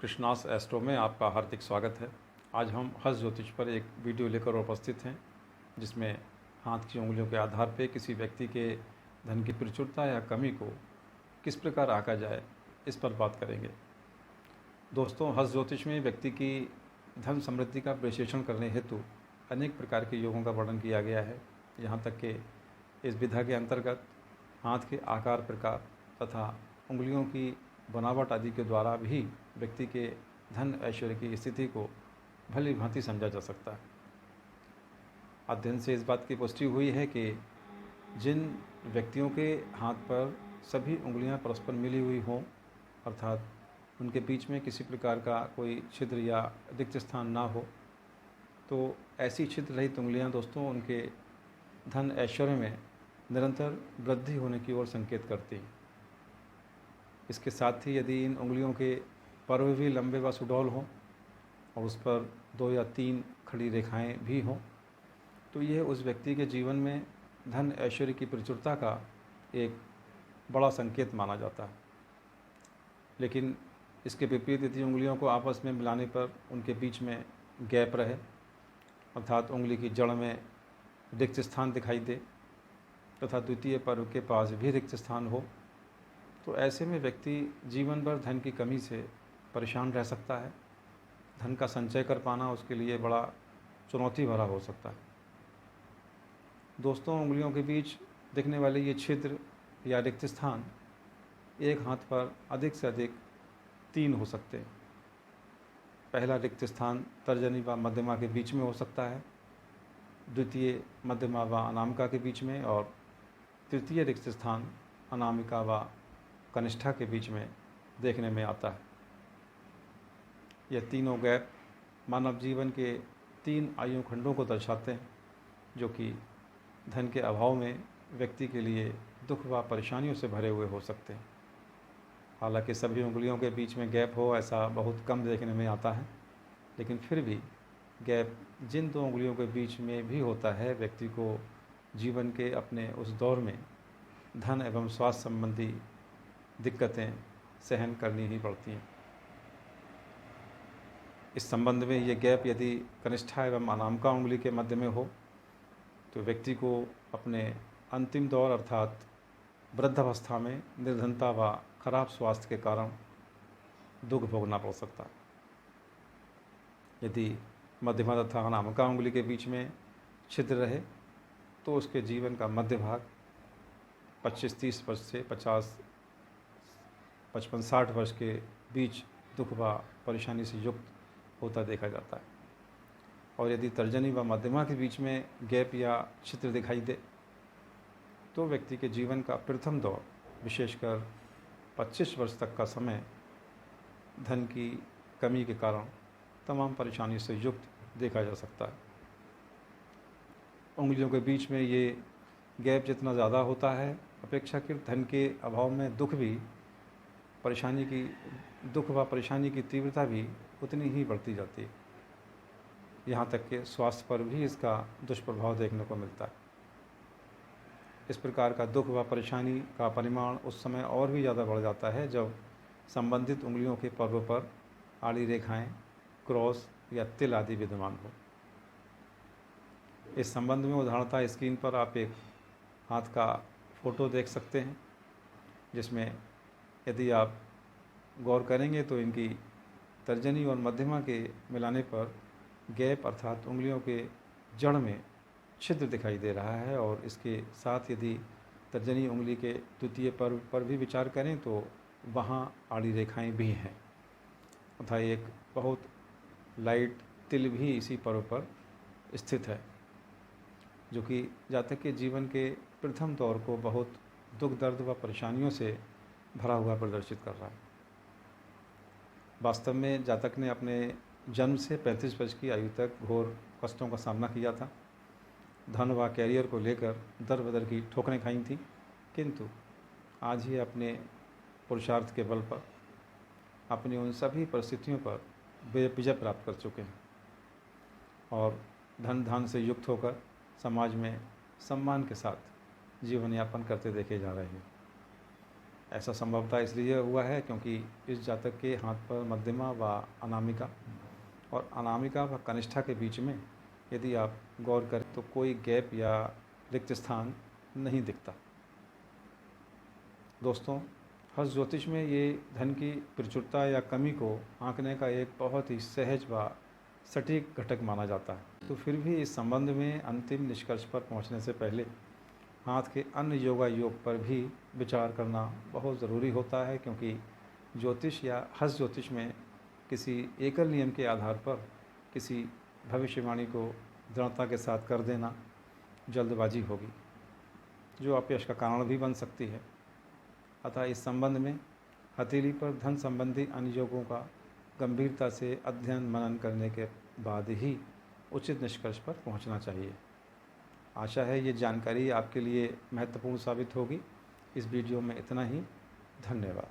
Krishna's astro में आपका हार्दिक स्वागत है। आज हम हस्त ज्योतिष पर एक वीडियो लेकर उपस्थित हैं, जिसमें हाथ की उंगलियों के आधार पर किसी व्यक्ति के धन की प्रचुरता या कमी को किस प्रकार आंका जाए, इस पर बात करेंगे। दोस्तों, हस्त ज्योतिष में व्यक्ति की धन समृद्धि का विश्लेषण करने हेतु अनेक प्रकार के योगों का वर्णन किया गया है। यहाँ तक कि इस विधा के अंतर्गत हाथ के आकार, प्रकार तथा उंगलियों की बनावट आदि के द्वारा भी व्यक्ति के धन ऐश्वर्य की स्थिति को भली भांति समझा जा सकता है। अध्ययन से इस बात की पुष्टि हुई है कि जिन व्यक्तियों के हाथ पर सभी उंगलियां परस्पर मिली हुई हों, अर्थात उनके बीच में किसी प्रकार का कोई छिद्र या रिक्त स्थान ना हो, तो ऐसी छिद्र रहित उंगलियां दोस्तों उनके धन ऐश्वर्य में निरंतर वृद्धि होने की ओर संकेत करती हैं। इसके साथ ही यदि इन उंगलियों के पर्व भी लंबे व सुडौल हों और उस पर 2 या 3 खड़ी रेखाएं भी हों, तो यह उस व्यक्ति के जीवन में धन ऐश्वर्य की प्रचुरता का एक बड़ा संकेत माना जाता है। लेकिन इसके विपरीत यदि उंगलियों को आपस में मिलाने पर उनके बीच में गैप रहे, अर्थात उंगली की जड़ में रिक्त स्थान दिखाई दे तथा द्वितीय पर्व के पास भी रिक्त स्थान हो, तो ऐसे में व्यक्ति जीवन भर धन की कमी से परेशान रह सकता है। धन का संचय कर पाना उसके लिए बड़ा चुनौती भरा हो सकता है। दोस्तों, उंगलियों के बीच दिखने वाले ये छिद्र या रिक्त स्थान एक हाथ पर अधिक से अधिक 3 हो सकते हैं। पहला रिक्त स्थान तर्जनी व मध्यमा के बीच में हो सकता है, द्वितीय मध्यमा व अनामिका के बीच में, और तृतीय रिक्त स्थान अनामिका व कनिष्ठा के बीच में देखने में आता है। यह तीनों गैप मानव जीवन के 3 आयु खंडों को दर्शाते हैं, जो कि धन के अभाव में व्यक्ति के लिए दुख व परेशानियों से भरे हुए हो सकते हैं। हालांकि सभी उंगलियों के बीच में गैप हो, ऐसा बहुत कम देखने में आता है, लेकिन फिर भी गैप जिन 2 उंगलियों के बीच में भी होता है, व्यक्ति को जीवन के अपने उस दौर में धन एवं स्वास्थ्य संबंधी दिक्कतें सहन करनी ही पड़ती हैं। इस संबंध में ये गैप यदि कनिष्ठा एवं अनामिका उंगली के मध्य में हो, तो व्यक्ति को अपने अंतिम दौर अर्थात वृद्धावस्था में निर्धनता व खराब स्वास्थ्य के कारण दुख भोगना पड़ सकता है। यदि मध्यमा तथा अनामिका उंगली के बीच में छिद्र रहे, तो उसके जीवन का मध्य भाग 25-30 वर्ष से 50-55-60 वर्ष के बीच दुख व परेशानी से युक्त होता देखा जाता है। और यदि तर्जनी व मध्यमा के बीच में गैप या छिद्र दिखाई दे, तो व्यक्ति के जीवन का प्रथम दौर, विशेषकर 25 वर्ष तक का समय, धन की कमी के कारण तमाम परेशानी से युक्त देखा जा सकता है। उंगलियों के बीच में ये गैप जितना ज़्यादा होता है, अपेक्षाकृत धन के अभाव में दुख व परेशानी की तीव्रता भी उतनी ही बढ़ती जाती है। यहाँ तक कि स्वास्थ्य पर भी इसका दुष्प्रभाव देखने को मिलता है। इस प्रकार का दुख व परेशानी का परिमाण उस समय और भी ज़्यादा बढ़ जाता है जब संबंधित उंगलियों के पर्व पर आड़ी रेखाएं, क्रॉस या तिल आदि विद्यमान हो। इस संबंध में उदाहरणतः स्क्रीन पर आप एक हाथ का फोटो देख सकते हैं, जिसमें यदि आप गौर करेंगे तो इनकी तर्जनी और मध्यमा के मिलाने पर गैप अर्थात उंगलियों के जड़ में छिद्र दिखाई दे रहा है। और इसके साथ यदि तर्जनी उंगली के द्वितीय पर्व पर भी विचार करें तो वहाँ आड़ी रेखाएं भी हैं तथा एक बहुत लाइट तिल भी इसी पर्व पर स्थित है, जो कि जातक के जीवन के प्रथम दौर को बहुत दुख, दर्द व परेशानियों से भरा हुआ प्रदर्शित कर रहा है। वास्तव में जातक ने अपने जन्म से 35 वर्ष की आयु तक घोर कष्टों का सामना किया था। धन व कैरियर को लेकर दर बदर की ठोकरें खाई थी, किंतु आज ही अपने पुरुषार्थ के बल पर अपनी उन सभी परिस्थितियों पर विजय प्राप्त कर चुके हैं और धन धान से युक्त होकर समाज में सम्मान के साथ जीवन यापन करते देखे जा रहे हैं। ऐसा संभवतः इसलिए हुआ है क्योंकि इस जातक के हाथ पर मध्यमा व अनामिका और अनामिका व कनिष्ठा के बीच में यदि आप गौर करें तो कोई गैप या रिक्त स्थान नहीं दिखता। दोस्तों, हस्त ज्योतिष में ये धन की प्रचुरता या कमी को आंकने का एक बहुत ही सहज व सटीक घटक माना जाता है। तो फिर भी इस संबंध में अंतिम निष्कर्ष पर पहुंचने से पहले हाथ के अन्य योगा योग पर भी विचार करना बहुत ज़रूरी होता है, क्योंकि ज्योतिष या हस्त ज्योतिष में किसी एकल नियम के आधार पर किसी भविष्यवाणी को दृढ़ता के साथ कर देना जल्दबाजी होगी, जो अपयश का कारण भी बन सकती है। अतः इस संबंध में हथेली पर धन संबंधी अनुयोगों का गंभीरता से अध्ययन मनन करने के बाद ही उचित निष्कर्ष पर पहुंचना चाहिए। आशा है ये जानकारी आपके लिए महत्वपूर्ण साबित होगी। इस वीडियो में इतना ही। धन्यवाद।